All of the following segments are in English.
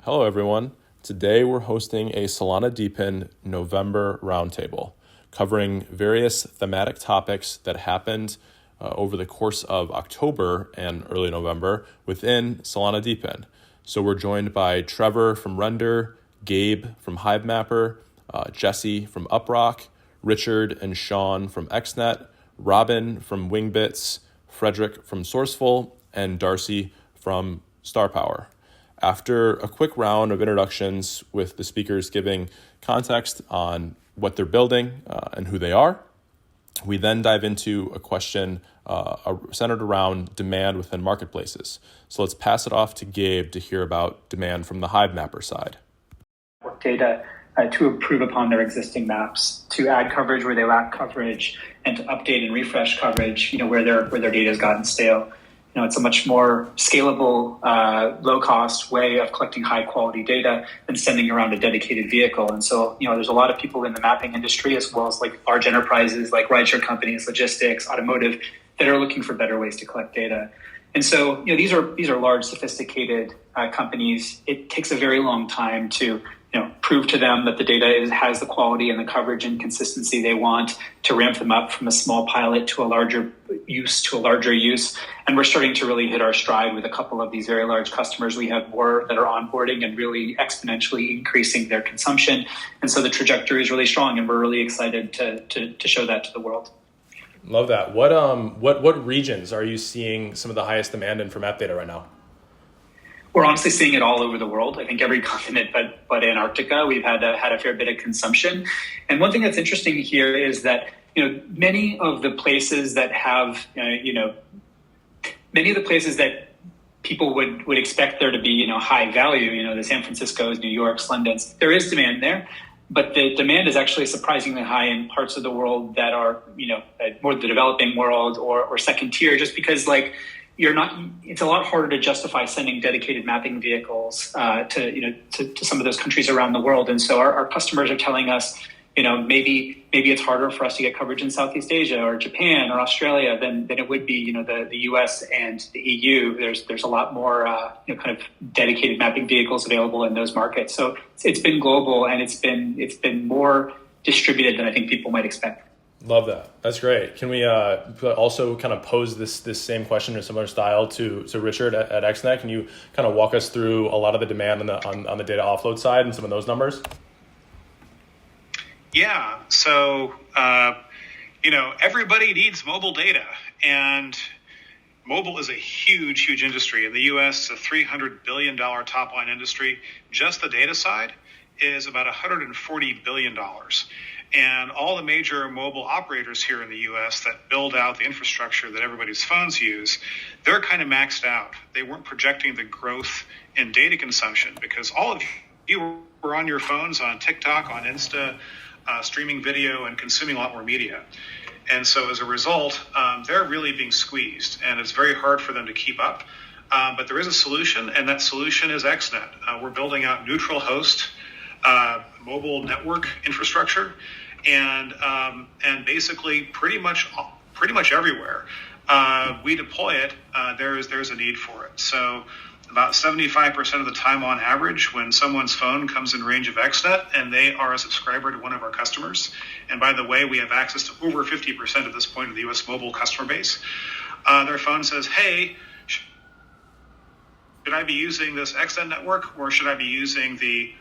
Hello, everyone. Today we're hosting a Solana DePIN November Roundtable, covering various thematic topics that happened over the course of October and early November within Solana DePIN. So we're joined by Trevor from Render, Gabe from HiveMapper, Jesse from Uprock, Richard and Sean from XNet, Robin from Wingbits, Frederick from Sourceful, and Darcy from Star Power. After a quick round of introductions with the speakers giving context on what they're building and who they are, we then dive into a question centered around demand within marketplaces. So let's pass it off to Gabe to hear about demand from the HiveMapper side. Data to improve upon their existing maps, to add coverage where they lack coverage, and to update and refresh coverage, where their data has gotten stale. It's a much more scalable, low-cost way of collecting high-quality data than sending around a dedicated vehicle. And so, there's a lot of people in the mapping industry, as well as like large enterprises like rideshare companies, logistics, automotive, that are looking for better ways to collect data. And so, these are large, sophisticated companies. It takes a very long time to prove to them that the data has the quality and the coverage and consistency they want, to ramp them up from a small pilot to a larger use. And we're starting to really hit our stride with a couple of these very large customers. We have more that are onboarding and really exponentially increasing their consumption. And so the trajectory is really strong, and we're really excited to show that to the world. Love that. What regions are you seeing some of the highest demand in for map data right now? We're honestly seeing it all over the world. I think every continent but Antarctica, we've had a fair bit of consumption. And one thing that's interesting here is that many of the places that have many of the places that people would expect there to be high value, the San Franciscos, New Yorks, Londons, there is demand there. But the demand is actually surprisingly high in parts of the world that are more the developing world or second tier, just because it's a lot harder to justify sending dedicated mapping vehicles to some of those countries around the world. And so our customers are telling us, maybe it's harder for us to get coverage in Southeast Asia or Japan or Australia than it would be, the US and the EU. There's a lot more kind of dedicated mapping vehicles available in those markets. So it's been global, and it's been more distributed than I think people might expect. Love that. That's great. Can we also kind of pose this same question in a similar style to Richard at XNet? Can you kind of walk us through a lot of the demand on the data offload side and some of those numbers? Yeah. So, everybody needs mobile data, and mobile is a huge, huge industry. In the U.S., it's a $300 billion top line industry. Just the data side is about $140 billion. And all the major mobile operators here in the U.S. that build out the infrastructure that everybody's phones use, they're kind of maxed out. They weren't projecting the growth in data consumption because all of you were on your phones, on TikTok, on Insta, streaming video and consuming a lot more media. And so as a result, they're really being squeezed, and it's very hard for them to keep up. But there is a solution, and that solution is XNet. We're building out neutral host mobile network infrastructure, and basically pretty much everywhere we deploy it, there's a need for it. So about 75% of the time on average, when someone's phone comes in range of XNet and they are a subscriber to one of our customers, and by the way, we have access to over 50% at this point of the US mobile customer base, their phone says, hey, should I be using this XNet network, or should I be using the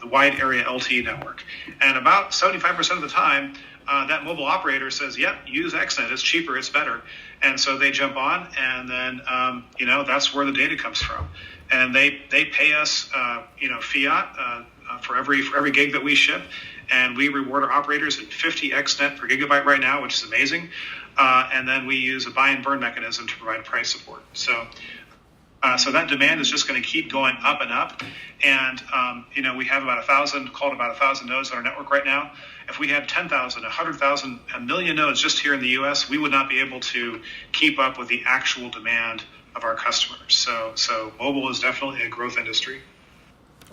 wide area LTE network? And about 75% of the time, that mobile operator says, yep, use XNet, it's cheaper, it's better. And so they jump on, and then, that's where the data comes from. And they pay us, fiat for every gig that we ship. And we reward our operators at 50 XNet per gigabyte right now, which is amazing. And then we use a buy and burn mechanism to provide price support. So that demand is just going to keep going up and up. And, we have about 1,000 nodes on our network right now. If we had 10,000, 100,000, a million nodes just here in the US, we would not be able to keep up with the actual demand of our customers. So mobile is definitely a growth industry.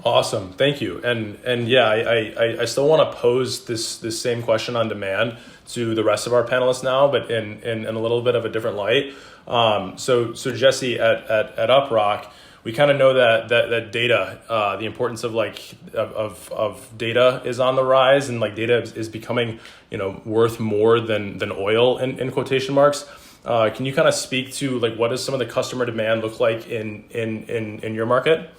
Awesome. Thank you. And yeah, I still want to pose this same question on demand to the rest of our panelists now, but in a little bit of a different light. So Jesse at Uprock, we kind of know that data, the importance of of data is on the rise, and like data is becoming, worth more than oil in quotation marks. Can you kind of speak to like what does some of the customer demand look like in your market?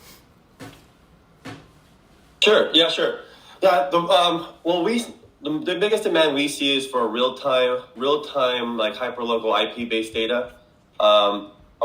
Sure. Yeah. Sure. Yeah. The biggest demand we see is for real time like hyperlocal IP based data.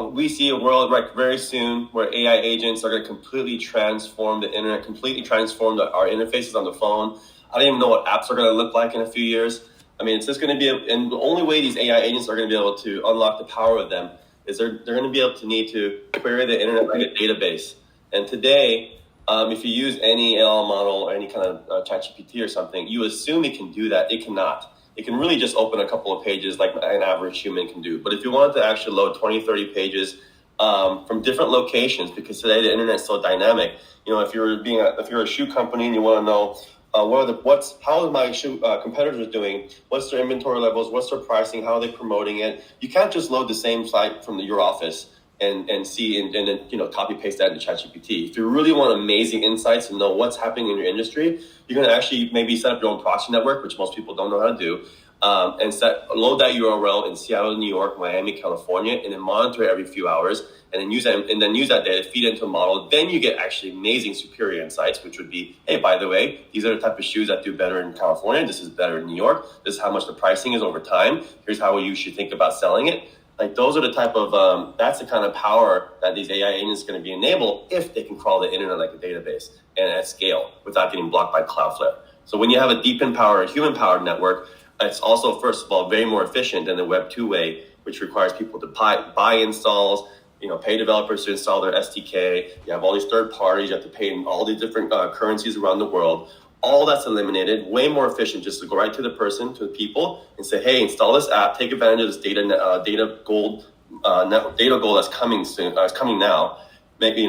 We see a world very soon where AI agents are going to completely transform the internet, completely transform our interfaces on the phone. I don't even know what apps are going to look like in a few years. I mean, it's just going to be, and the only way these AI agents are going to be able to unlock the power of them is they're going to be able to need to query the internet like a database. And today, if you use any LLM model or any kind of ChatGPT or something, you assume it can do that. It cannot. It can really just open a couple of pages like an average human can do. But if you wanted to actually load 20, 30 pages from different locations, because today the internet is so dynamic, if you're a shoe company and you want to know how are my shoe competitors doing, what's their inventory levels, what's their pricing, how are they promoting it, you can't just load the same site from your office and see and then copy paste that into ChatGPT. If you really want amazing insights and know what's happening in your industry, you're going to actually maybe set up your own proxy network, which most people don't know how to do, and load that URL in Seattle, New York, Miami, California, and then monitor it every few hours, and then use that data, feed it into a model. Then you get actually amazing, superior insights, which would be, hey, by the way, these are the type of shoes that do better in California. This is better in New York. This is how much the pricing is over time. Here's how you should think about selling it. Like those are the type of, that's the kind of power that these AI agents are going to be enabled if they can crawl the internet like a database and at scale without getting blocked by Cloudflare. So when you have a DePIN powered, human powered network, it's also, first of all, very more efficient than the Web 2 way, which requires people to buy installs, pay developers to install their SDK. You have all these third parties, you have to pay in all these different currencies around the world. All that's eliminated, way more efficient just to go right to the person, to the people, and say, hey, install this app, take advantage of this data gold that's coming soon, coming now. Maybe,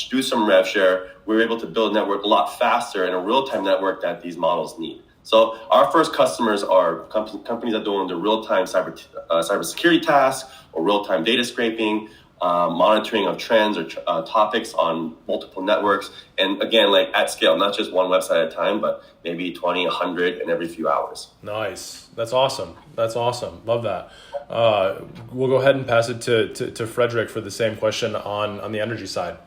do some rev share. We're able to build a network a lot faster and a real-time network that these models need. So our first customers are companies that are doing the real-time cybersecurity tasks or real-time data scraping, monitoring of trends or topics on multiple networks. And again, like at scale, not just one website at a time, but maybe 20, 100 in every few hours. Nice. That's awesome. Love that. We'll go ahead and pass it to Frederick for the same question on the energy side.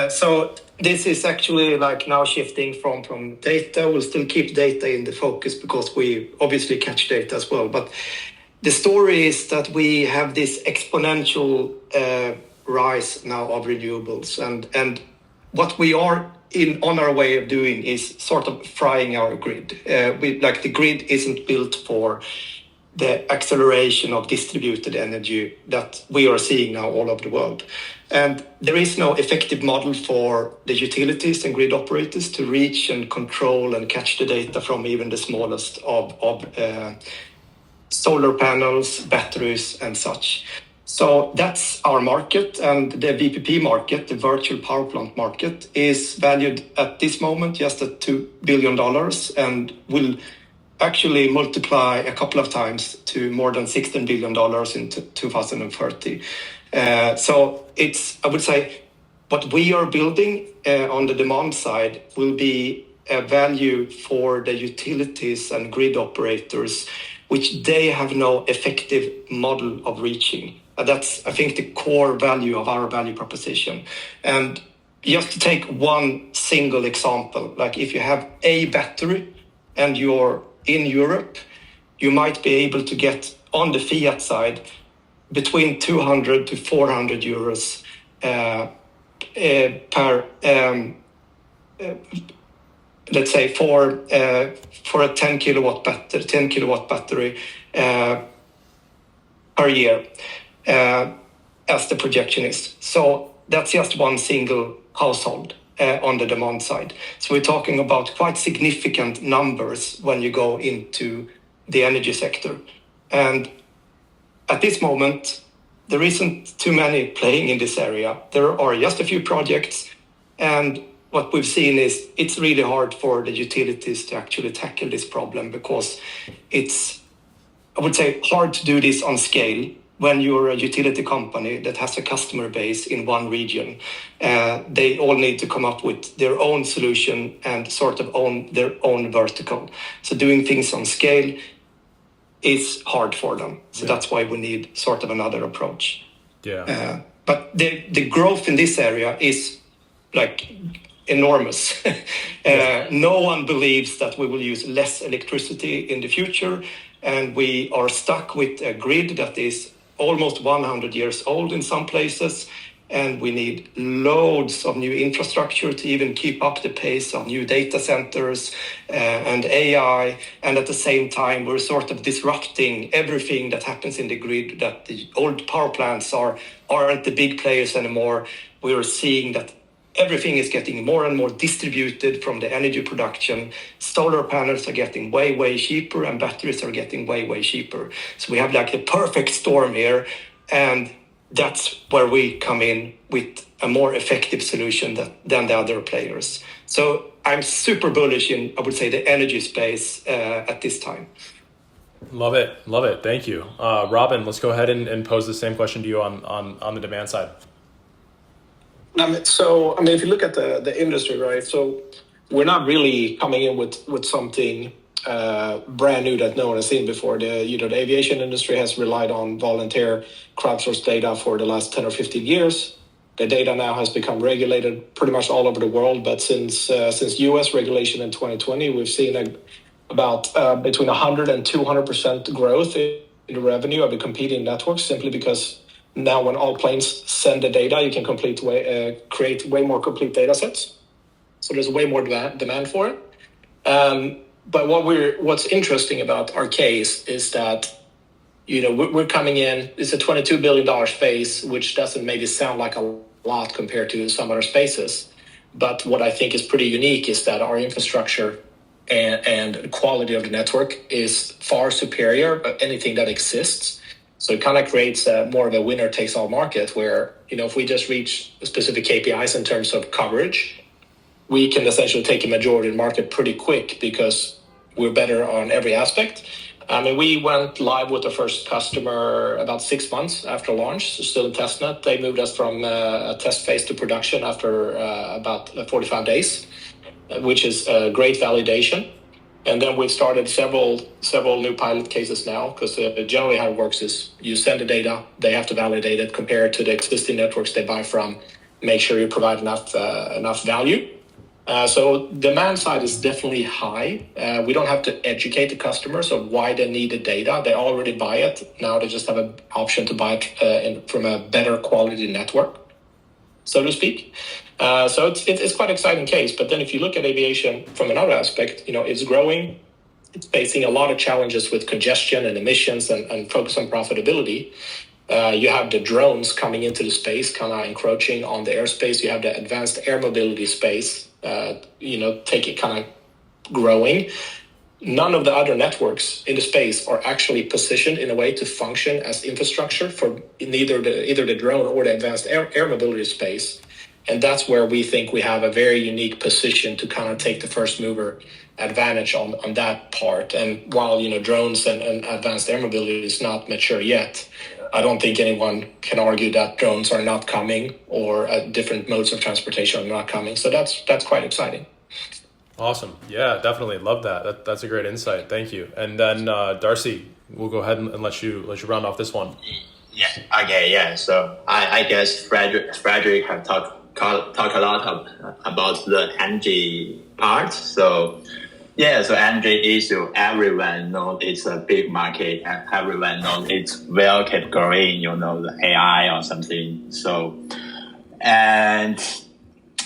So this is actually like now shifting from data. We'll still keep data in the focus because we obviously catch data as well. But the story is that we have this exponential rise now of renewables, and what we are on our way of doing is sort of frying our grid. The grid isn't built for the acceleration of distributed energy that we are seeing now all over the world. And there is no effective model for the utilities and grid operators to reach and control and catch the data from even the smallest of solar panels, batteries, and such. So that's our market, and the VPP market, the virtual power plant market, is valued at this moment just at $2 billion and will actually multiply a couple of times to more than $16 billion in 2030. So I would say, what we are building on the demand side will be a value for the utilities and grid operators, which they have no effective model of reaching. That's, I think, the core value of our value proposition. And just to take one single example, like if you have a battery and you're in Europe, you might be able to get on the fiat side between 200 to 400 euros per, let's say, for a 10 kilowatt battery per year, as the projection is. So that's just one single household on the demand side. So we're talking about quite significant numbers when you go into the energy sector. And at this moment, there isn't too many playing in this area. There are just a few projects, and what we've seen is it's really hard for the utilities to actually tackle this problem because it's, I would say, hard to do this on scale when you're a utility company that has a customer base in one region, they all need to come up with their own solution and sort of own their own vertical. So doing things on scale is hard for them. So that's why we need sort of another approach. Yeah. But the growth in this area is like enormous. No one believes that we will use less electricity in the future, and we are stuck with a grid that is almost 100 years old in some places, and we need loads of new infrastructure to even keep up the pace of new data centers and AI. And at the same time, we're sort of disrupting everything that happens in the grid, that the old power plants aren't the big players anymore. We're seeing that everything is getting more and more distributed from the energy production. Solar panels are getting way, way cheaper, and batteries are getting way, way cheaper. So we have like the perfect storm here, and that's where we come in with a more effective solution than the other players. So I'm super bullish in, I would say, the energy space at this time. Love it. Thank you. Robin, let's go ahead and pose the same question to you on the demand side. So, if you look at the industry, right? So we're not really coming in with something brand new that no one has seen before. The aviation industry has relied on volunteer crowdsourced data for the last 10 or 15 years. The data now has become regulated pretty much all over the world. But since US regulation in 2020, we've seen about between 100 and 200% growth in the revenue of the competing networks, simply because now when all planes send the data, you can create way more complete data sets. So there's way more demand for it. But what's interesting about our case is that, we're coming in, it's a $22 billion space, which doesn't maybe sound like a lot compared to some other spaces. But what I think is pretty unique is that our infrastructure and the quality of the network is far superior to anything that exists. So it kind of creates more of a winner-takes-all market where, if we just reach specific KPIs in terms of coverage, we can essentially take a majority of the market pretty quick because we're better on every aspect. We went live with the first customer about 6 months after launch, so still in testnet. They moved us from a test phase to production after about 45 days, which is a great validation. And then we've started several new pilot cases now, because generally how it works is you send the data, they have to validate it, compare it to the existing networks they buy from, make sure you provide enough value. So demand side is definitely high. We don't have to educate the customers of why they need the data. They already buy it. Now they just have an option to buy it from a better quality network, so to speak. So it's quite an exciting case. But then if you look at aviation from another aspect, it's growing. It's facing a lot of challenges with congestion and emissions and focus on profitability. You have the drones coming into the space, kind of encroaching on the airspace. You have the advanced air mobility space, taking kind of growing. None of the other networks in the space are actually positioned in a way to function as infrastructure for either the drone or the advanced air mobility space. And that's where we think we have a very unique position to kind of take the first mover advantage on that part. And while, drones and advanced air mobility is not mature yet, I don't think anyone can argue that drones are not coming or different modes of transportation are not coming. So that's quite exciting. Awesome. Yeah, definitely. Love that. That's a great insight. Thank you. And then Darcy, we'll go ahead and let you round off this one. Yeah. Okay. Yeah. So I guess Frederick have talked a lot about the energy part. So yeah, so energy issue, everyone knows it's a big market and everyone knows it's well kept growing, the AI or something. So, and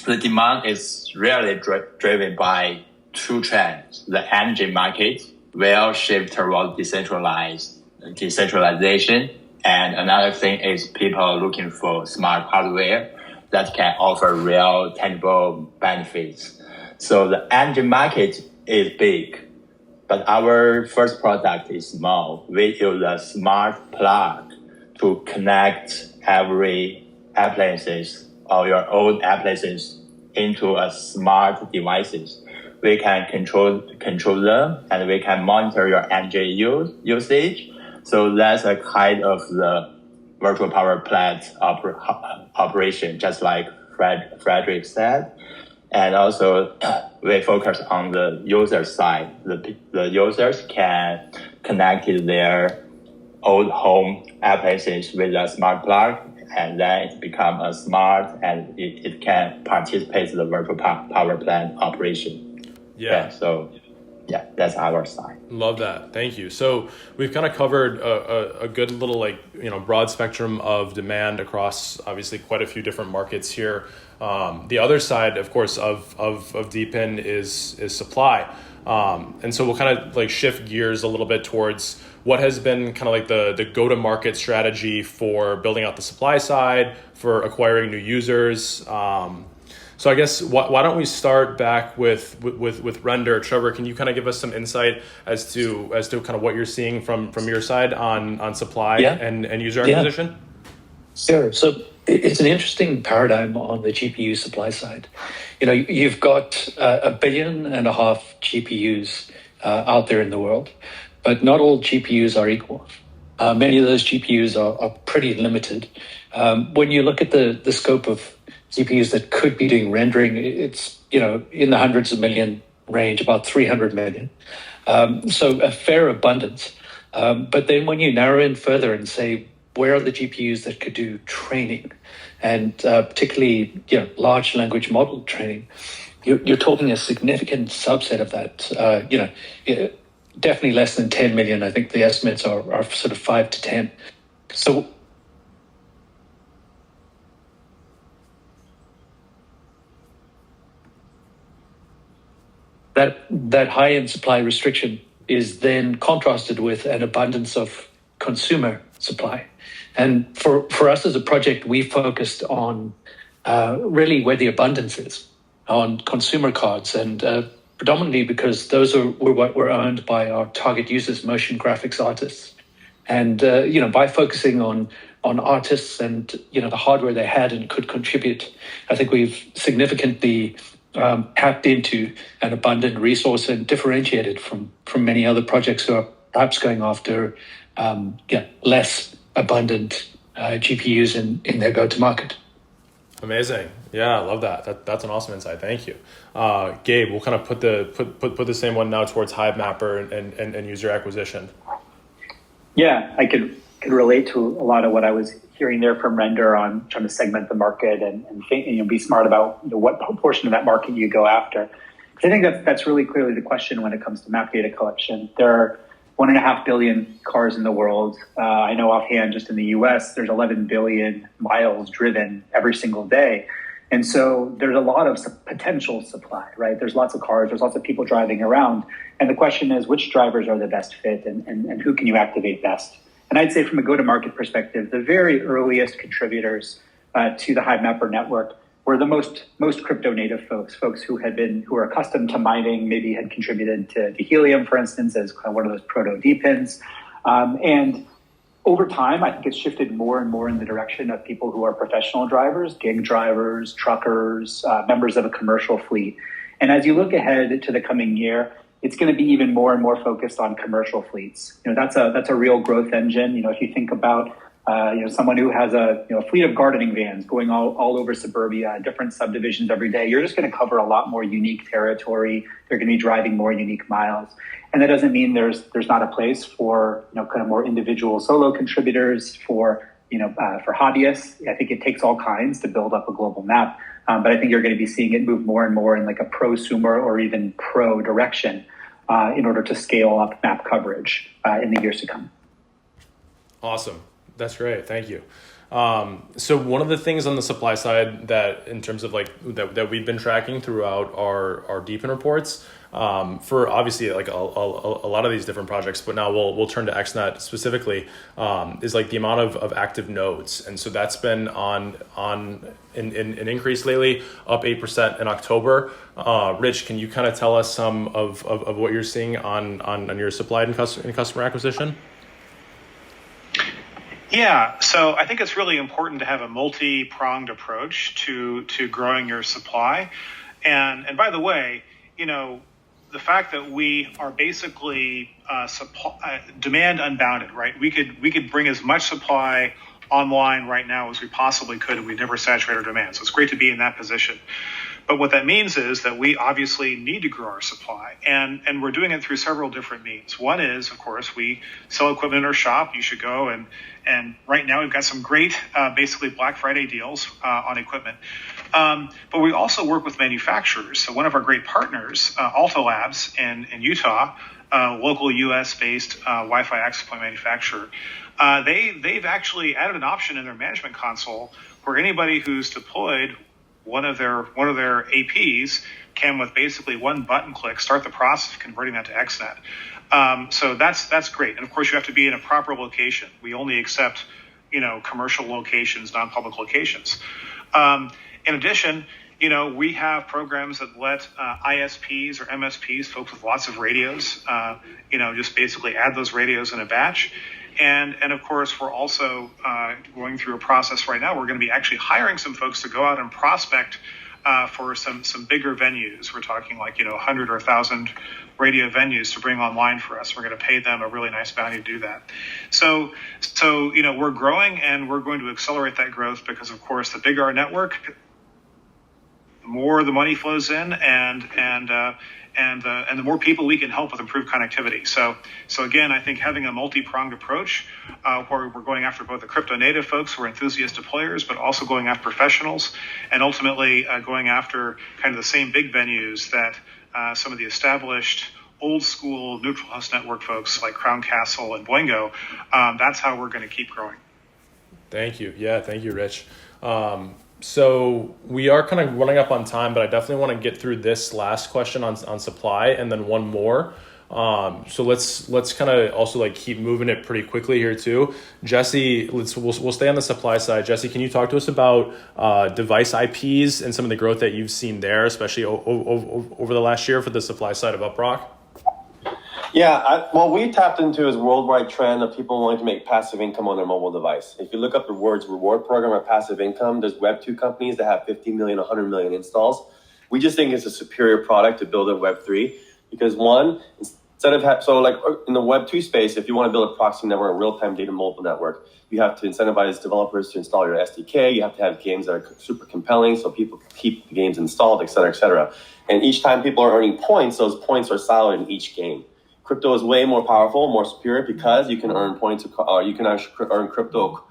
the demand is really driven by two trends. The energy market will shift toward decentralization. And another thing is people looking for smart hardware that can offer real tangible benefits. So the energy market is big, but our first product is small. We use a smart plug to connect every appliances or your own appliances into a smart devices. We can control them and we can monitor your energy usage. So that's a kind of the virtual power plant operation, just like Frederick said. And also, we focus on the user side. The users can connect their old home applications with a smart plug, and then it becomes a smart, and it can participate in the virtual power plant operation. So that's our side. Love that. Thank you. So we've kind of covered a good little broad spectrum of demand across obviously quite a few different markets here. The other side, of course, of DePIN is supply. And so we'll kind of shift gears a little bit towards what has been kind of like the go-to-market strategy for building out the supply side, for acquiring new users. So I guess why don't we start back with Render? Trevor, can you kind of give us some insight as to kind of what you're seeing from your side on supply and user acquisition? Sure. So it's an interesting paradigm on the GPU supply side. You've got 1.5 billion GPUs out there in the world, but not all GPUs are equal. Many of those GPUs are pretty limited. When you look at the scope of GPUs that could be doing rendering, it's in the hundreds of million range, about 300 million. So a fair abundance. But then when you narrow in further and say, where are the GPUs that could do training, and particularly large language model training, you're talking a significant subset of that. Definitely less than 10 million. I think the estimates are sort of 5 to 10. So that high-end supply restriction is then contrasted with an abundance of consumer supply. And for us as a project, we focused on really where the abundance is, on consumer cards, and predominantly because those were what were owned by our target users, motion graphics artists. And by focusing on artists and the hardware they had and could contribute, I think we've significantly tapped into an abundant resource and differentiated from many other projects who are perhaps going after less abundant GPUs in their go-to-market. Amazing. Yeah, I love that. That's an awesome insight. Thank you. Gabe, we'll kind of put the same one now towards Hivemapper and user acquisition. Yeah, I could relate to a lot of what I was hearing there from Render on trying to segment the market and think, be smart about what proportion of that market you go after. Because I think that's really clearly the question when it comes to map data collection. There are 1.5 billion cars in the world. I know offhand, just in the US, there's 11 billion miles driven every single day. And so there's a lot of potential supply, right? There's lots of cars, there's lots of people driving around. And the question is, which drivers are the best fit and who can you activate best? And I'd say from a go-to-market perspective, the very earliest contributors to the Hivemapper network were the most crypto native folks who are accustomed to mining, maybe had contributed to Helium, for instance, as kind of one of those proto DePINs. And over time, I think it's shifted more and more in the direction of people who are professional drivers, gig drivers, truckers, members of a commercial fleet. And as you look ahead to the coming year, it's going to be even more and more focused on commercial fleets. That's a real growth engine. If you think about someone who has a fleet of gardening vans going all over suburbia, different subdivisions every day, you're just going to cover a lot more unique territory. They're going to be driving more unique miles. And that doesn't mean there's not a place for kind of more individual solo contributors, for hobbyists. I think it takes all kinds to build up a global map. But I think you're going to be seeing it move more and more in like a prosumer or even pro direction in order to scale up map coverage in the years to come. Awesome. That's great. Thank you. So one of the things on the supply side that in terms of that we've been tracking throughout our DePIN reports for obviously a lot of these different projects, but now we'll turn to XNet specifically, is the amount of active nodes. And so that's been on an increase lately, up 8% in October. Rich, can you kind of tell us some of what you're seeing on your supply and customer acquisition? Yeah, so I think it's really important to have a multi-pronged approach to growing your supply. And by the way, the fact that we are basically demand unbounded, right? We could bring as much supply online right now as we possibly could, and we never saturate our demand. So it's great to be in that position. But what that means is that we obviously need to grow our supply, and we're doing it through several different means. One is, of course, we sell equipment in our shop. You should go, and right now we've got some great, basically Black Friday deals on equipment. But we also work with manufacturers. So one of our great partners, Alta Labs in Utah, local U.S.-based Wi-Fi access point manufacturer, they've actually added an option in their management console where anybody who's deployed one of their APs can, with basically one button click, start the process of converting that to XNet. So that's great. And of course, you have to be in a proper location. We only accept, commercial locations, non-public locations. In addition, we have programs that let ISPs or MSPs, folks with lots of radios, just basically add those radios in a batch. And of course, we're also going through a process right now. We're going to be actually hiring some folks to go out and prospect for some bigger venues. We're talking like 100 or 1,000 radio venues to bring online for us. We're going to pay them a really nice bounty to do that. So we're growing, and we're going to accelerate that growth because, of course, the bigger our network, the more the money flows in, and the more people we can help with improved connectivity. So again, I think having a multi-pronged approach where we're going after both the crypto native folks who are enthusiast deployers, but also going after professionals, and ultimately going after kind of the same big venues that some of the established old school neutral host network folks like Crown Castle and Boingo. That's how we're going to keep growing. Thank you. Yeah, thank you, Rich. So we are kind of running up on time, but I definitely want to get through this last question on supply and then one more. So let's kind of also keep moving it pretty quickly here too. Jesse, we'll stay on the supply side. Jesse, can you talk to us about device IPs and some of the growth that you've seen there, especially over the last year for the supply side of Uprock? Yeah, what we tapped into is a worldwide trend of people wanting to make passive income on their mobile device. If you look up the words reward program or passive income, there's Web2 companies that have 50 million, 100 million installs. We just think it's a superior product to build in Web3 because one, instead of in the Web2 space, if you want to build a proxy network, a real-time data mobile network, you have to incentivize developers to install your SDK. You have to have games that are super compelling so people can keep the games installed, et cetera, et cetera. And each time people are earning points, those points are siloed in each game. Crypto is way more powerful, more superior because you can earn points. You can actually earn crypto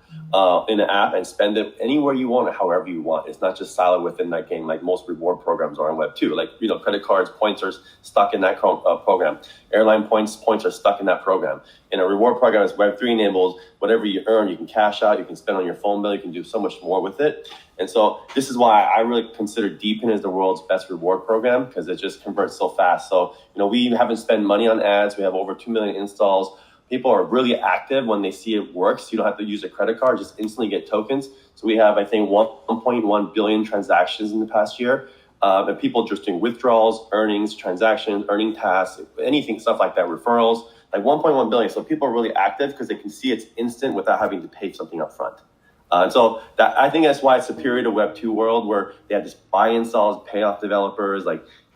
in an app and spend it anywhere you want, however you want. It's not just siloed within that game like most reward programs are on Web2. Credit cards, points are stuck in that program. Airline points are stuck in that program. In a reward program, as Web3 enables, whatever you earn, you can cash out, you can spend on your phone bill, you can do so much more with it. And so this is why I really consider DePIN as the world's best reward program because it just converts so fast. So, we haven't spent money on ads. We have over 2 million installs. People are really active when they see it works. You don't have to use a credit card, just instantly get tokens. So we have, I think, 1.1 billion transactions in the past year. And people just doing withdrawals, earnings, transactions, earning tasks, anything, stuff like that, referrals, like 1.1 billion. So people are really active because they can see it's instant without having to pay something up front. So I think that's why it's superior to Web2 world where they have just buy installs, pay off developers.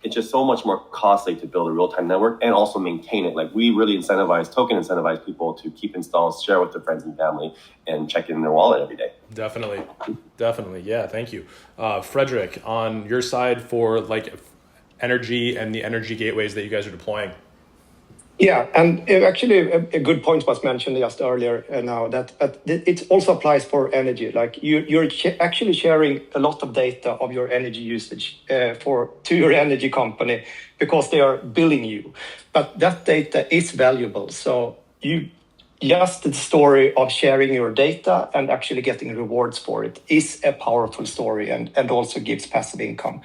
It's just so much more costly to build a real-time network and also maintain it. We really incentivize people to keep installs, share with their friends and family, and check in their wallet every day. Definitely. Yeah, thank you. Frederick, on your side for energy and the energy gateways that you guys are deploying. Yeah, and actually a good point was mentioned just earlier now that it also applies for energy. You're actually sharing a lot of data of your energy usage to your energy company because they are billing you. But that data is valuable. So just the story of sharing your data and actually getting rewards for it is a powerful story and also gives passive income.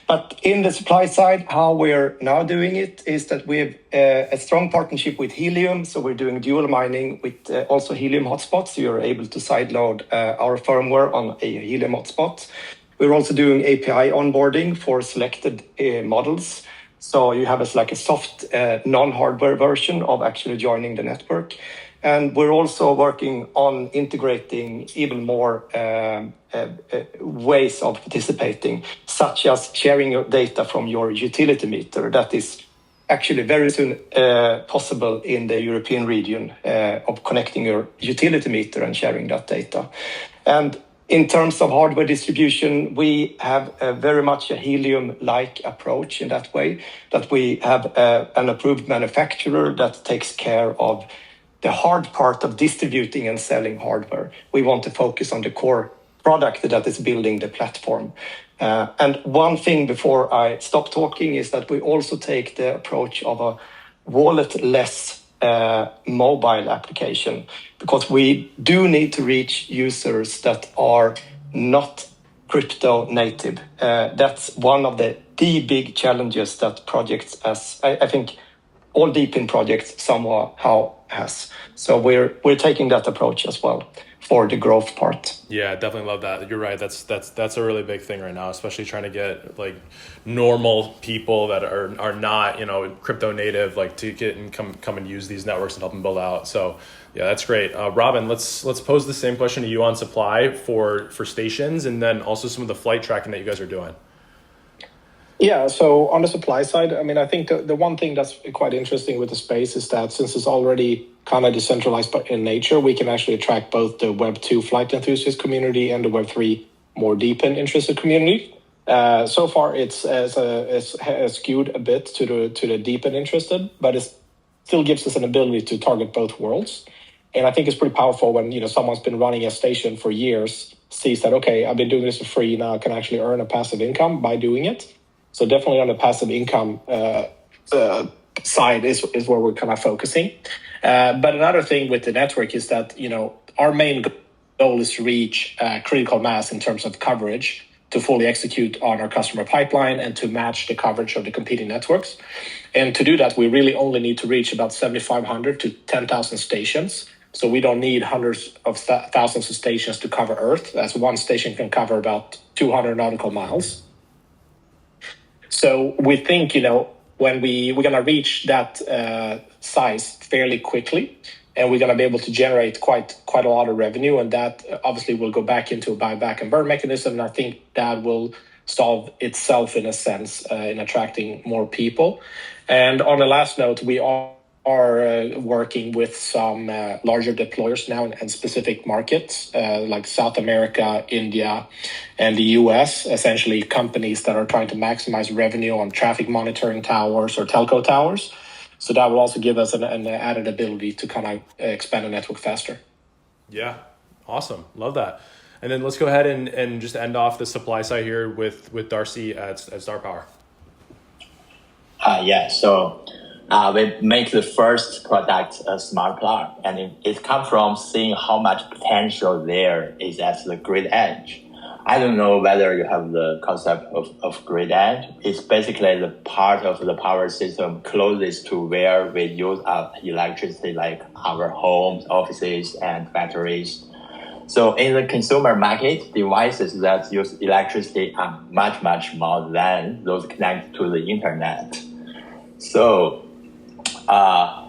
But in the supply side, how we're now doing it is that we have a strong partnership with Helium. So we're doing dual mining with also Helium hotspots. So you're able to sideload our firmware on a Helium hotspot. We're also doing API onboarding for selected models. So you have a soft non-hardware version of actually joining the network. And we're also working on integrating even more ways of participating, such as sharing your data from your utility meter. That is actually very soon possible in the European region of connecting your utility meter and sharing that data. And in terms of hardware distribution, we have very much a Helium-like approach in that way, that we have an approved manufacturer that takes care of the hard part of distributing and selling hardware. We want to focus on the core product that is building the platform. And one thing before I stop talking is that we also take the approach of a wallet-less mobile application, because we do need to reach users that are not crypto native. That's one of the big challenges that projects, as I think all DePIN projects somehow has. So we're taking that approach as well for the growth part. Yeah, definitely love that. You're right. That's a really big thing right now, especially trying to get like normal people that are not, crypto native, like to get and come and use these networks and help them build out. So yeah, that's great. Robin, let's pose the same question to you on supply for stations, and then also some of the flight tracking that you guys are doing. Yeah, so on the supply side, I mean, I think the one thing that's quite interesting with the space is that since it's already kind of decentralized in nature, we can actually attract both the Web 2 flight enthusiast community and the Web 3 more DePIN interested community. So far, it's skewed a bit to the DePIN interested, but it still gives us an ability to target both worlds. And I think it's pretty powerful when someone's been running a station for years, sees that, okay, I've been doing this for free, now I can actually earn a passive income by doing it. So definitely on the passive income side is where we're kind of focusing. But another thing with the network is that, our main goal is to reach critical mass in terms of coverage to fully execute on our customer pipeline and to match the coverage of the competing networks. And to do that, we really only need to reach about 7,500 to 10,000 stations. So we don't need hundreds of thousands of stations to cover Earth, as one station can cover about 200 nautical miles. So we think, when we're going to reach that size fairly quickly, and we're going to be able to generate quite a lot of revenue, and that obviously will go back into a buyback and burn mechanism. And I think that will solve itself in a sense in attracting more people. And on the last note, we are working with some larger deployers now in specific markets like South America, India, and the US, essentially companies that are trying to maximize revenue on traffic monitoring towers or telco towers. So that will also give us an added ability to kind of expand the network faster. Yeah, awesome. Love that. And then let's go ahead and just end off the supply side here with Darcy at Star Power. So we make the first product a smart plug, and it comes from seeing how much potential there is at the grid edge. I don't know whether you have the concept of grid edge. It's basically the part of the power system closest to where we use electricity, like our homes, offices, and factories. So in the consumer market, devices that use electricity are much more than those connected to the internet. So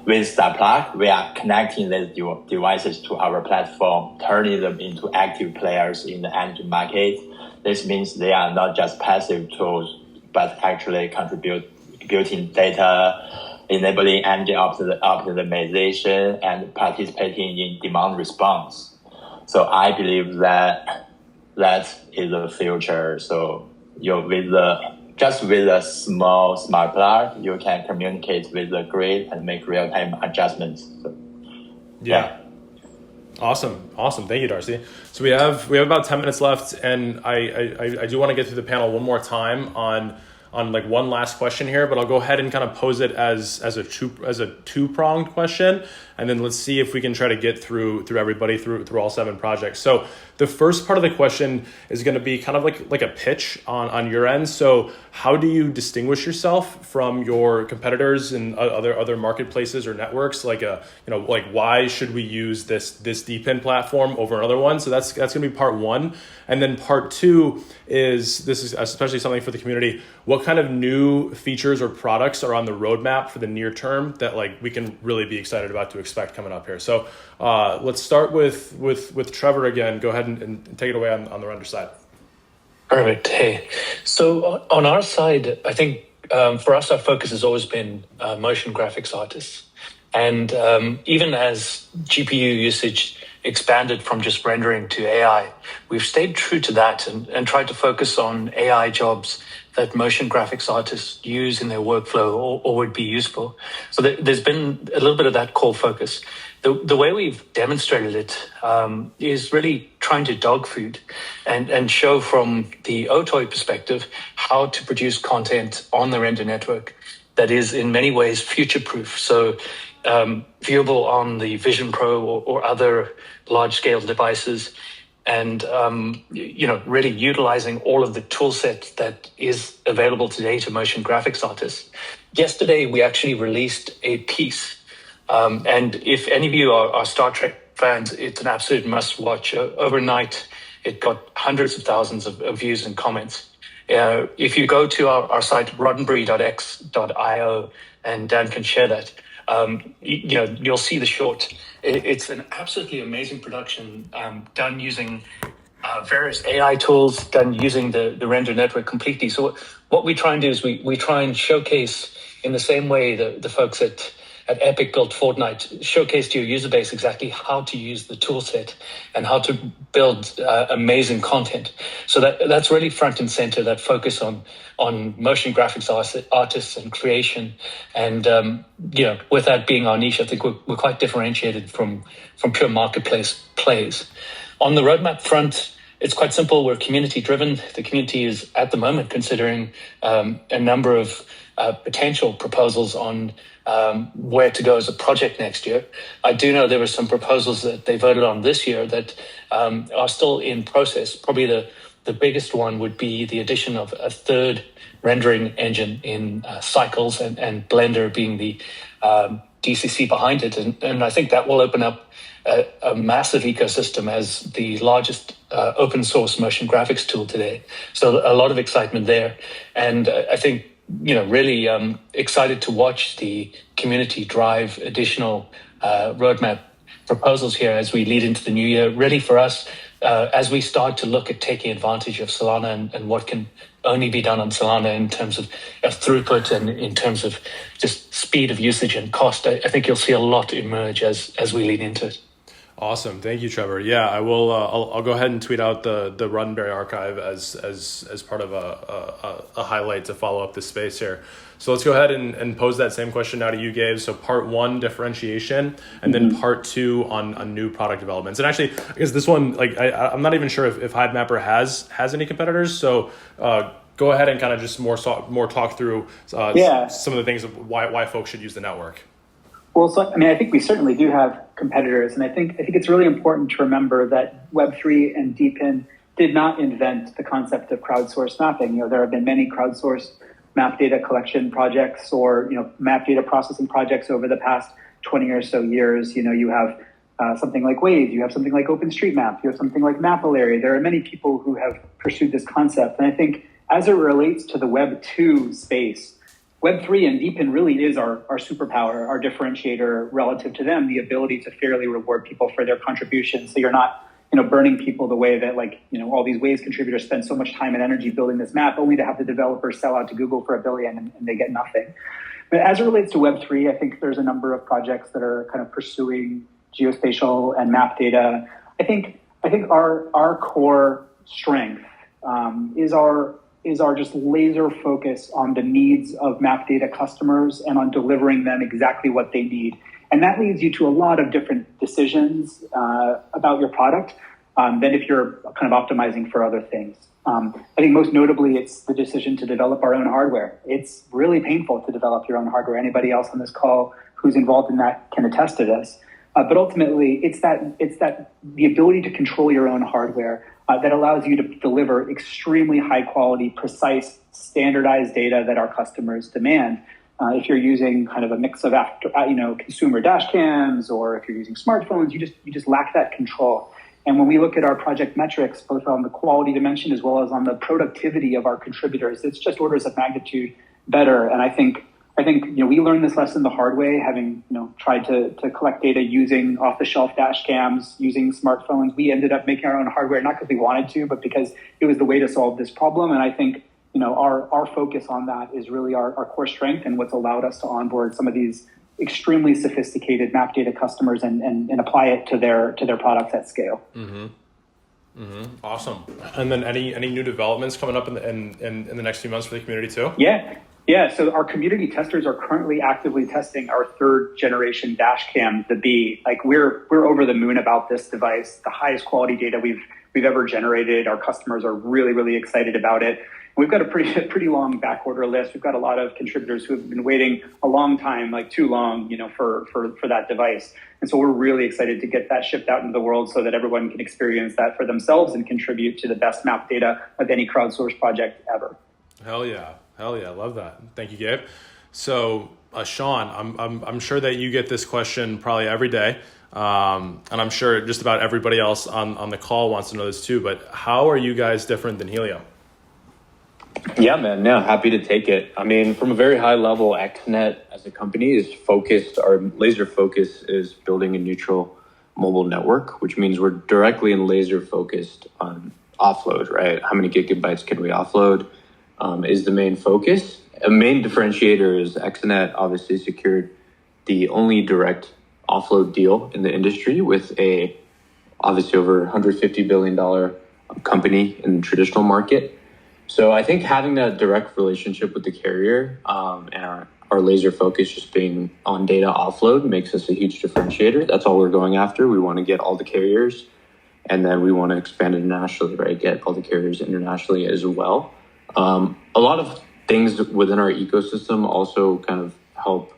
with StarPlug, we are connecting these devices to our platform, turning them into active players in the energy market. This means they are not just passive tools, but actually contributing data, enabling energy optimization, and participating in demand response. So I believe that is the future. So with a small smart plug, you can communicate with the grid and make real-time adjustments. So, yeah. Awesome. Thank you, Darcy. So we have about 10 minutes left, and I do want to get through the panel one more time on like one last question here, but I'll go ahead and kind of pose it as a two-pronged question, and then let's see if we can try to get through everybody through all 7 projects. So the first part of the question is going to be kind of like a pitch on your end. So how do you distinguish yourself from your competitors and other marketplaces or networks? Like why should we use this DePIN platform over another one? So that's going to be part one. And then part two is especially something for the community. What kind of new features or products are on the roadmap for the near term that we can really be excited about to expect coming up here? So let's start with Trevor again. Go ahead and take it away on the render side. Perfect. Hey, so on our side, I think for us, our focus has always been motion graphics artists. And even as GPU usage expanded from just rendering to AI, we've stayed true to that and tried to focus on AI jobs that motion graphics artists use in their workflow or would be useful. So there's been a little bit of that core focus. The way we've demonstrated it is really trying to dog food and show from the OTOI perspective how to produce content on the render network that is in many ways future-proof. So viewable on the Vision Pro or other large-scale devices, and really utilizing all of the tool set that is available today to motion graphics artists. Yesterday, we actually released a piece, and if any of you are Star Trek fans, it's an absolute must-watch. Overnight, it got hundreds of thousands of views and comments. If you go to our site, roddenberry.x.io, and Dan can share that, you'll see the short. It's an absolutely amazing production done using various AI tools, done using the render network completely. So what we try and do is we try and showcase in the same way the folks at Epic built Fortnite, showcase to your user base exactly how to use the tool set and how to build amazing content. So that's really front and center, that focus on motion graphics artists and creation. And, with that being our niche, I think we're quite differentiated from pure marketplace plays. On the roadmap front, it's quite simple. We're community driven. The community is at the moment considering a number of potential proposals on where to go as a project next year. I do know there were some proposals that they voted on this year that are still in process. Probably the biggest one would be the addition of a third rendering engine in Cycles, and Blender being the DCC behind it. And I think that will open up a massive ecosystem as the largest open source motion graphics tool today. So a lot of excitement there. And I think, really excited to watch the community drive additional roadmap proposals here as we lead into the new year. Really for us, as we start to look at taking advantage of Solana and what can only be done on Solana in terms of throughput and in terms of just speed of usage and cost, I think you'll see a lot emerge as we lead into it. Awesome, thank you, Trevor. Yeah, I will. I'll go ahead and tweet out the Roddenberry archive as part of a highlight to follow up this space here. So let's go ahead and pose that same question now to you, Gabe. So part one, differentiation, and then part two on new product developments. And actually, I guess this one, I'm not even sure if HiveMapper has any competitors. So go ahead and kind of just more talk through some of the things of why folks should use the network. Well, so, I think we certainly do have competitors, and I think it's really important to remember that Web3 and DePIN did not invent the concept of crowdsourced mapping. There have been many crowdsourced map data collection projects or map data processing projects over the past 20 or so years. You have something like Waze, you have something like OpenStreetMap, you have something like Mapillary. There are many people who have pursued this concept, and I think as it relates to the Web 2 space, Web3 and DePIN really is our superpower, our differentiator relative to them, the ability to fairly reward people for their contributions. So you're not, burning people the way that all these Waze contributors spend so much time and energy building this map only to have the developers sell out to Google for $1 billion and they get nothing. But as it relates to Web3, I think there's a number of projects that are kind of pursuing geospatial and map data. I think our core strength is our just laser focus on the needs of map data customers and on delivering them exactly what they need. And that leads you to a lot of different decisions about your product than if you're kind of optimizing for other things. I think most notably, it's the decision to develop our own hardware. It's really painful to develop your own hardware. Anybody else on this call who's involved in that can attest to this. But ultimately, it's the ability to control your own hardware that allows you to deliver extremely high quality, precise, standardized data that our customers demand. If you're using kind of a mix of consumer dash cams, or if you're using smartphones, you just lack that control. And when we look at our project metrics, both on the quality dimension as well as on the productivity of our contributors, it's just orders of magnitude better. And I think we learned this lesson the hard way, having tried to collect data using off-the-shelf dash cams, using smartphones. We ended up making our own hardware, not because we wanted to, but because it was the way to solve this problem. And I think our focus on that is really our core strength and what's allowed us to onboard some of these extremely sophisticated map data customers and apply it to their products at scale. Awesome. And then any new developments coming up in the next few months for the community too? Yeah. So our community testers are currently actively testing our 3rd generation dash cam, the B. Like we're over the moon about this device, the highest quality data we've ever generated. Our customers are really, really excited about it. We've got a pretty long back order list. We've got a lot of contributors who have been waiting a long time, like too long, for that device. And so we're really excited to get that shipped out into the world so that everyone can experience that for themselves and contribute to the best map data of any crowdsourced project ever. Hell yeah. Love that. Thank you, Gabe. So, Sean, I'm sure that you get this question probably every day. And I'm sure just about everybody else on the call wants to know this too, but how are you guys different than Helium? Yeah, man. Yeah, happy to take it. I mean, from a very high level, XNet as a company is focused, our laser focus is building a neutral mobile network, which means we're directly and laser focused on offload, right? How many gigabytes can we offload is the main focus. A main differentiator is XNet obviously secured the only direct offload deal in the industry with a obviously over $150 billion company in the traditional market. So I think having that direct relationship with the carrier and our laser focus just being on data offload makes us a huge differentiator. That's all we're going after. We want to get all the carriers, and then we want to expand internationally, right? Get all the carriers internationally as well. A lot of things within our ecosystem also kind of help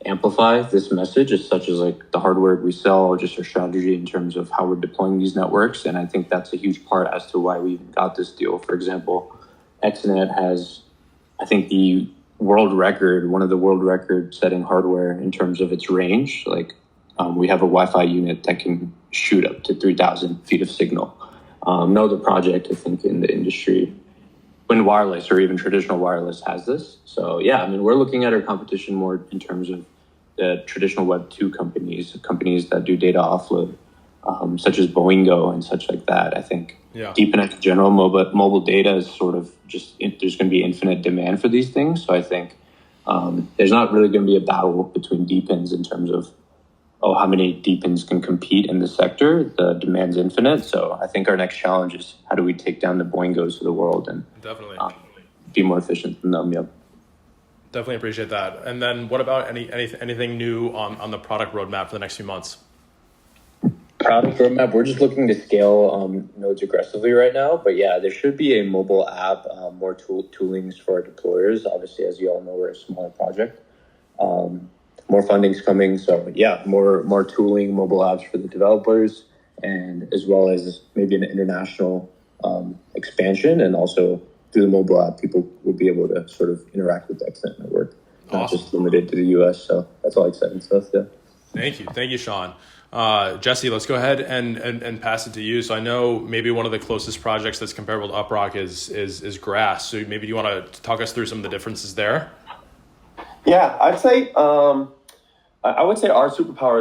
amplify this message, as such as like the hardware we sell, or just our strategy in terms of how we're deploying these networks. And I think that's a huge part as to why we even got this deal. For example, XNet has, I think, the world record, one of the world record setting hardware in terms of its range. Like we have a Wi-Fi unit that can shoot up to 3,000 feet of signal. No other project, I think, in the industry, when wireless or even traditional wireless has this. So yeah, I mean, we're looking at our competition more in terms of the traditional Web 2 companies that do data offload, such as Boingo and such like that. I think DePIN in general, mobile data is sort of just, there's going to be infinite demand for these things. So I think there's not really going to be a battle between DePINs in terms of, how many DePINs can compete in the sector. The demand's infinite. So I think our next challenge is how do we take down the Boingos of the world and definitely be more efficient than them. Yep. Definitely appreciate that. And then what about anything new on the product roadmap for the next few months? Product roadmap, we're just looking to scale nodes aggressively right now. But yeah, there should be a mobile app, more toolings for our deployers. Obviously, as you all know, we're a smaller project. More funding's coming. So yeah, more tooling, mobile apps for the developers, and as well as maybe an international expansion. And also through the mobile app, people will be able to sort of interact with the XNet network, not just limited to the US. So that's all exciting stuff. Yeah. Thank you, Sean. Jesse, let's go ahead and pass it to you. So I know maybe one of the closest projects that's comparable to Uprock is Grass. So maybe you want to talk us through some of the differences there? Yeah, I'd say I would say our superpower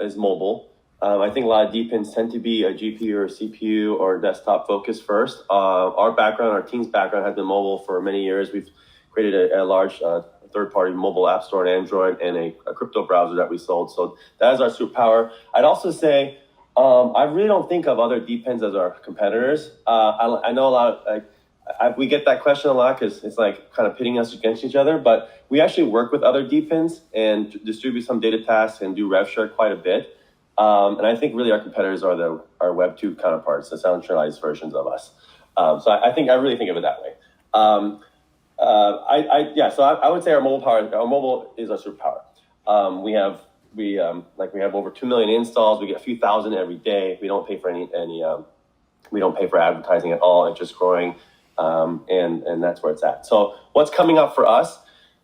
is mobile. I think a lot of DePINs tend to be a GPU or CPU or desktop focused first. Our background, our team's background has been mobile for many years. We've created a large third-party mobile app store on Android and a crypto browser that we sold. So that is our superpower. I'd also say I really don't think of other DePINs as our competitors. I know a lot of we get that question a lot because it's like kind of pitting us against each other, but we actually work with other DePINs and distribute some data tasks and do rev share quite a bit. And I think really our competitors are our Web 2 counterparts, the centralized versions of us. So I really think of it that way. So I would say our mobile is our superpower. We have over 2 million installs. We get a few thousand every day. We don't pay for we don't pay for advertising at all. It's just growing. And that's where it's at. So what's coming up for us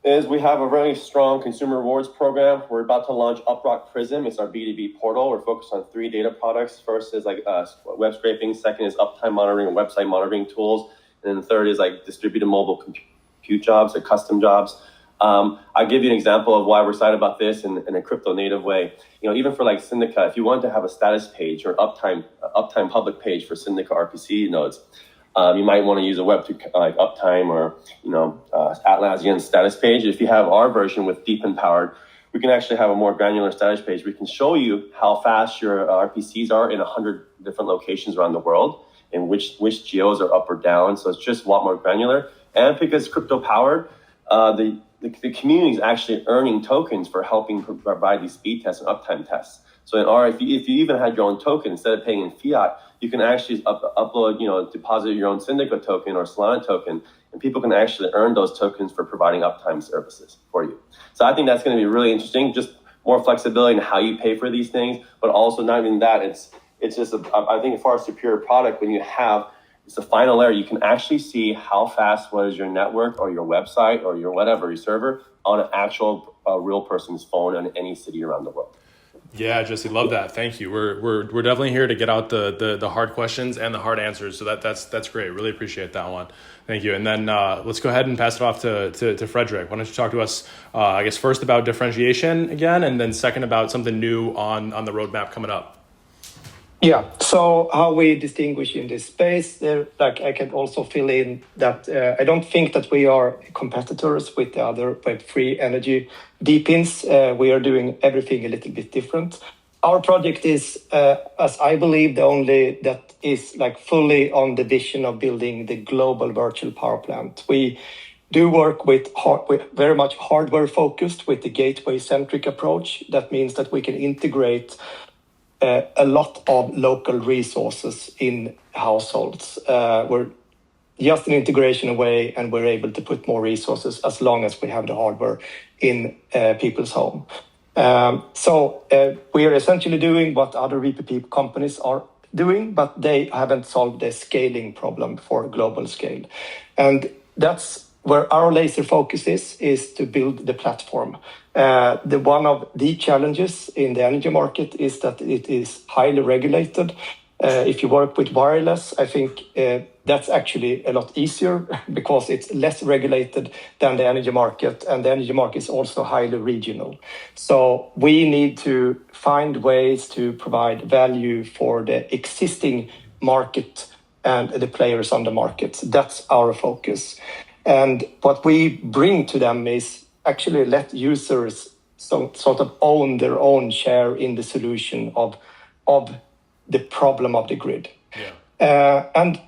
is we have a very strong consumer rewards program. We're about to launch Uprock Prism. It's our B2B portal. We're focused on 3 data products. First is web scraping. Second is uptime monitoring and website monitoring tools. And then the third is distributed mobile compute jobs or custom jobs. I'll give you an example of why we're excited about this in a crypto native way. Even for Syndica, if you want to have a status page or uptime public page for Syndica RPC nodes, You might want to use a Web2 like Uptime or Atlassian status page. If you have our version with DePIN powered, we can actually have a more granular status page. We can show you how fast your RPCs are in 100 different locations around the world and which geos are up or down. So it's just a lot more granular. And because crypto powered, the community is actually earning tokens for helping provide these speed tests and uptime tests. So if you even had your own token, instead of paying in fiat, you can actually upload, deposit your own Syndica token or Solana token, and people can actually earn those tokens for providing uptime services for you. So I think that's going to be really interesting, just more flexibility in how you pay for these things, but also not even that, it's just, I think, a far superior product when you have, it's the final layer. You can actually see how fast was your network or your website or your whatever, your server on an actual real person's phone in any city around the world. Yeah, Jesse, love that. Thank you. We're definitely here to get out the hard questions and the hard answers. So that's great. Really appreciate that one. Thank you. And then let's go ahead and pass it off to Frederick. Why don't you talk to us, I guess, first about differentiation again, and then second about something new on the roadmap coming up. Yeah, so how we distinguish in this space, I can also fill in that I don't think that we are competitors with the other Web3 energy DePINs. We are doing everything a little bit different. Our project is, as I believe, the only that is fully on the vision of building the global virtual power plant. We do work with very much hardware focused with the gateway centric approach. That means that we can integrate a lot of local resources in households. We're just an integration away, and we're able to put more resources as long as we have the hardware in people's home. So we are essentially doing what other VPP companies are doing, but they haven't solved the scaling problem for global scale. And that's where our laser focus is to build the platform. One of the challenges in the energy market is that it is highly regulated. If you work with wireless, I think that's actually a lot easier because it's less regulated than the energy market, and the energy market is also highly regional. So we need to find ways to provide value for the existing market and the players on the market. That's our focus. And what we bring to them is actually let users sort of own their own share in the solution of the problem of the grid. Yeah. And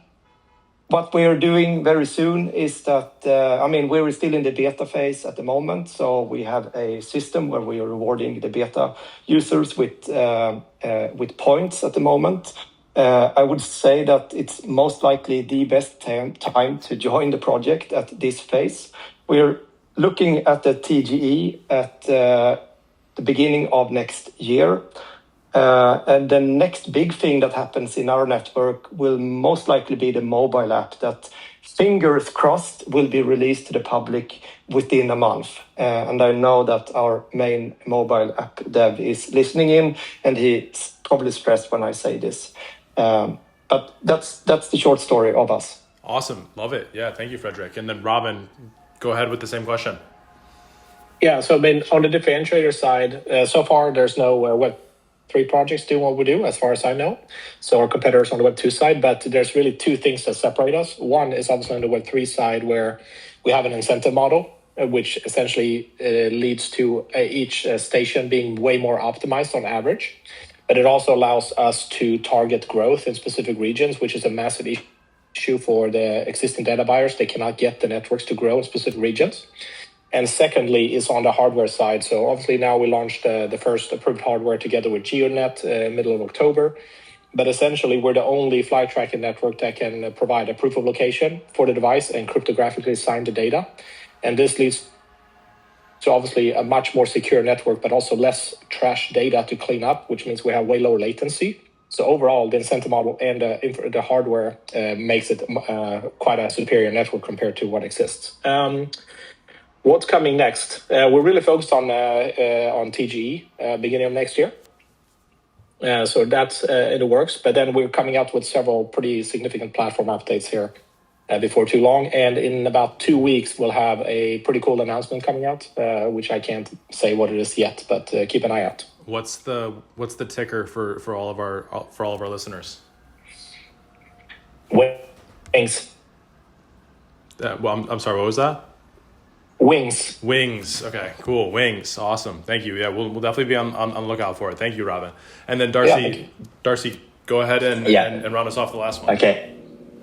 what we are doing very soon is that, we're still in the beta phase at the moment. So we have a system where we are rewarding the beta users with points at the moment. I would say that it's most likely the best time to join the project at this phase. We're looking at the TGE at the beginning of next year. And the next big thing that happens in our network will most likely be the mobile app that, fingers crossed, will be released to the public within a month. And I know that our main mobile app dev is listening in, and he's probably stressed when I say this. But that's the short story of us. Awesome. Love it. Yeah. Thank you, Frederick. And then Robin, go ahead with the same question. Yeah. So on the differentiator side, so far there's no Web3 projects doing what we do, as far as I know. So our competitors on the Web2 side, but there's really two things that separate us. One is obviously on the Web3 side, where we have an incentive model, which essentially leads to each station being way more optimized on average. But it also allows us to target growth in specific regions, which is a massive issue for the existing data buyers. They cannot get the networks to grow in specific regions. And secondly is on the hardware side. So obviously now we launched the first approved hardware together with GeoNet middle of October. But essentially we're the only flight tracking network that can provide a proof of location for the device and cryptographically sign the data. And this leads to obviously a much more secure network, but also less trash data to clean up, which means we have way lower latency. So overall, the incentive model and the hardware makes it quite a superior network compared to what exists. What's coming next? We're really focused on TGE beginning of next year. So that's in the works. But then we're coming out with several pretty significant platform updates here before too long. And in about 2 weeks, we'll have a pretty cool announcement coming out, which I can't say what it is yet, but keep an eye out. What's the ticker for all of our listeners? Wings. Well, I'm sorry, what was that? Wings. Wings. Okay, cool. Wings. Awesome. Thank you. Yeah, we'll definitely be on the lookout for it. Thank you, Robin. And then Darcy, go ahead and round us off the last one. Okay.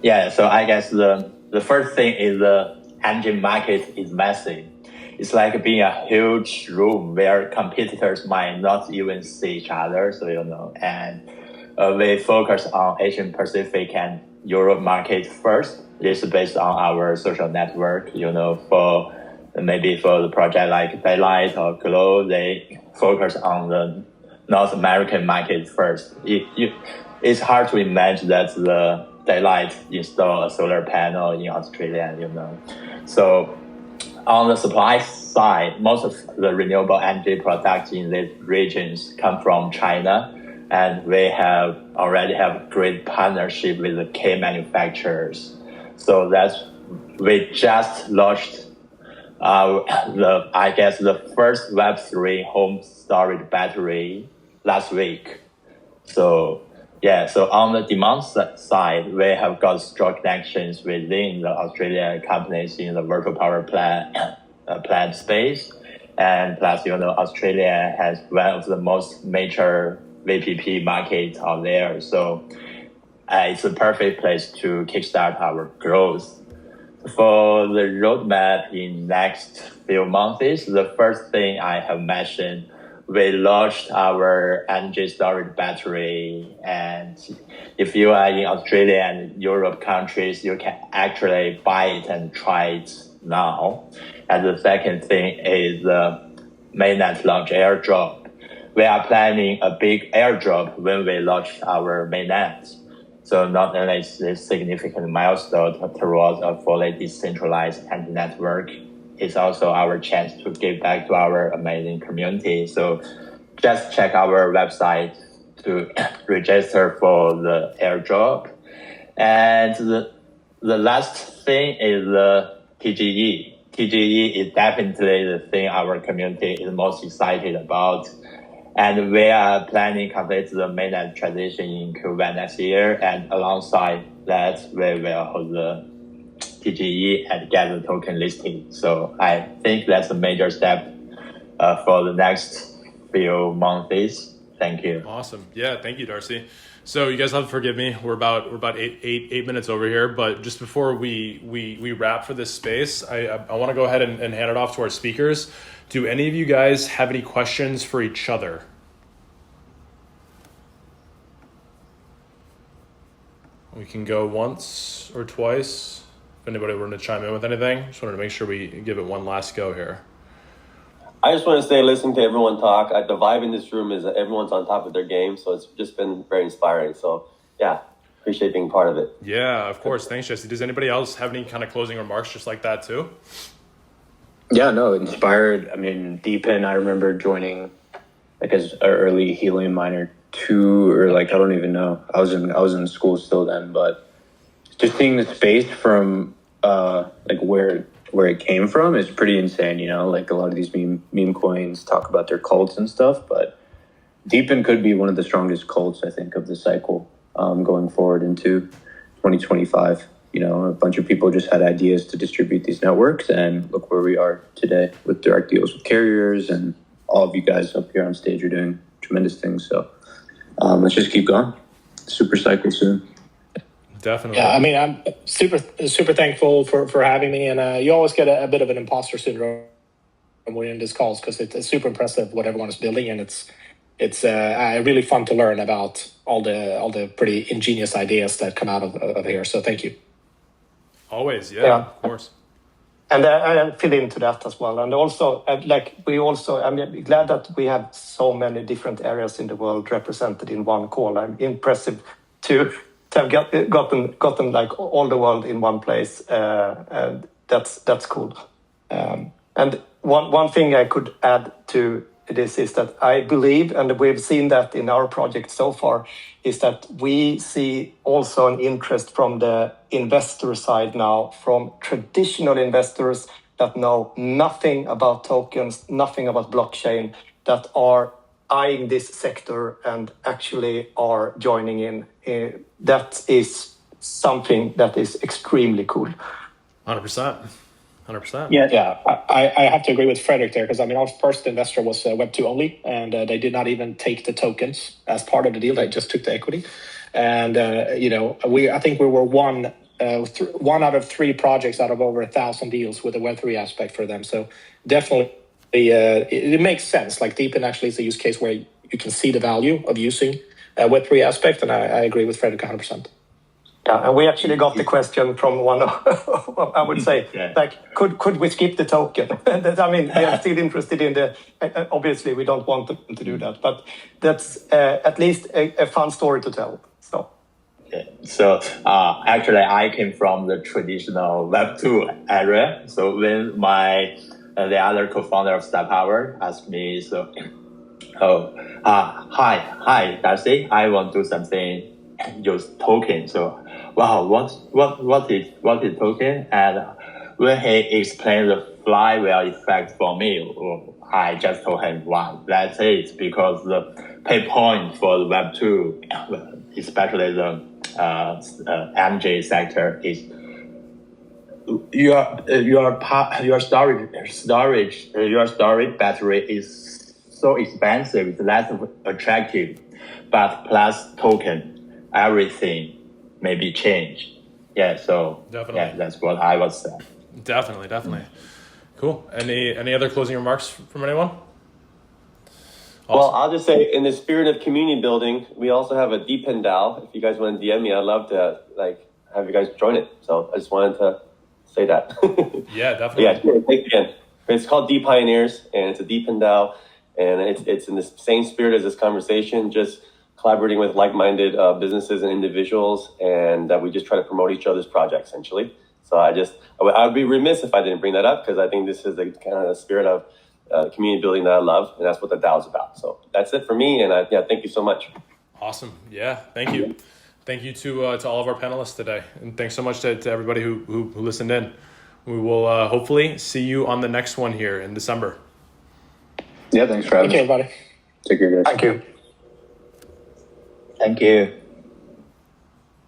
Yeah, so I guess the first thing is the engine market is massive. It's like being a huge room where competitors might not even see each other, and we focus on Asian Pacific and Europe market first. This is based on our social network, for the project like Daylight or Glow, they focus on the North American market first. It's hard to imagine that the Daylight install a solar panel in Australia, So on the supply side, most of the renewable energy products in these regions come from China, and we already have great partnership with the key manufacturers. So we just launched the first Web3 home storage battery last week. So on the demand side, we have got strong connections within the Australian companies in the virtual power plant space. And plus, Australia has one of the most major VPP markets out there. So it's a perfect place to kickstart our growth. For the roadmap in next few months, the first thing I have mentioned, we launched our energy storage battery. And if you are in Australia and Europe countries, you can actually buy it and try it now. And the second thing is the mainnet launch airdrop. We are planning a big airdrop when we launch our mainnet. So not only is this significant milestone towards a fully decentralized energy network, it's also our chance to give back to our amazing community. So just check our website to register for the airdrop. And the last thing is the TGE. TGE is definitely the thing our community is most excited about. And we are planning to complete the mainnet transition in Q1 next year. And alongside that, we will hold the TGE and get the token listing. So I think that's a major step for the next few months. Thank you. Awesome. Yeah, thank you, Darcy. So you guys have to forgive me. We're about eight minutes over here. But just before we wrap for this space, I want to go ahead and hand it off to our speakers. Do any of you guys have any questions for each other? We can go once or twice. If anybody were to chime in with anything, just wanted to make sure we give it one last go here. I just want to say, listening to everyone talk, the vibe in this room is that everyone's on top of their game. So it's just been very inspiring. So yeah, appreciate being part of it. Yeah, of course. Thanks, Jesse. Does anybody else have any kind of closing remarks just like that too? Yeah, no, inspired. I mean, DePIN, I remember joining as an early helium miner 2, or I don't even know. I was in school still then, but just seeing the space from where it came from is pretty insane. A lot of these meme coins talk about their cults and stuff, but DePIN could be one of the strongest cults, I think, of the cycle going forward into 2025. A bunch of people just had ideas to distribute these networks, and look where we are today with direct deals with carriers, and all of you guys up here on stage are doing tremendous things. So let's just keep going. Super cycle soon. Definitely. Yeah, I mean, I'm super thankful for having me, and you always get a bit of an imposter syndrome when we're in these calls, because it's super impressive what everyone is building, and it's really fun to learn about all the pretty ingenious ideas that come out of here. So thank you. Always, yeah, of course. And I fit into that as well. And also, I'm glad that we have so many different areas in the world represented in one call. I'm impressive to have gotten all the world in one place. And that's cool. And one thing I could add to this is that I believe, and we've seen that in our project so far, is that we see also an interest from the investor side now, from traditional investors that know nothing about tokens, nothing about blockchain, that are eyeing this sector and actually are joining in. That is something that is extremely cool. 100%. 100%. Yeah, I have to agree with Frederick there, because I mean, our first investor was Web2 only, and they did not even take the tokens as part of the deal. They just took the equity, and I think we were one out of 3 projects out of over 1,000 deals with a Web3 aspect for them. So definitely, it makes sense. Like DePIN actually is a use case where you can see the value of using a Web3 aspect, and I agree with Frederick 100%. Yeah, and we actually got the question from one of, I would say, like, could we skip the token? I mean, we are still interested in obviously we don't want them to do that, but that's at least a fun story to tell. So actually, I came from the traditional Web2 area. So when the other co-founder of Star Power asked me, hi, Darcy, I want to do something, use token. So, wow, what is token? And when he explained the flywheel effect for me, I just told him, wow, that's it, because the pay point for the Web2, especially the energy sector, is your storage battery is so expensive, it's less attractive, but plus token, everything may be changed. Yeah, so definitely. Yeah, that's what I was saying. Definitely. Cool. Any other closing remarks from anyone? Awesome. Well, I'll just say, in the spirit of community building, we also have a DePIN DAO. If you guys want to DM me, I'd love to have you guys join it. So I just wanted to say that. Yeah, definitely. Yeah, thanks again. It's called DPioneers, and it's a DePIN DAO, and it's in the same spirit as this conversation, just collaborating with like-minded businesses and individuals, and we just try to promote each other's projects, essentially. So I would be remiss if I didn't bring that up, because I think this is the kind of the spirit of community building that I love, and that's what the DAO is about. So that's it for me, and thank you so much. Awesome. Yeah, thank you. Thank you to all of our panelists today, and thanks so much to everybody who listened in. We will hopefully see you on the next one here in December. Yeah, thanks for having me. Thank you, everybody. Take care, guys. Thank you. Thank you.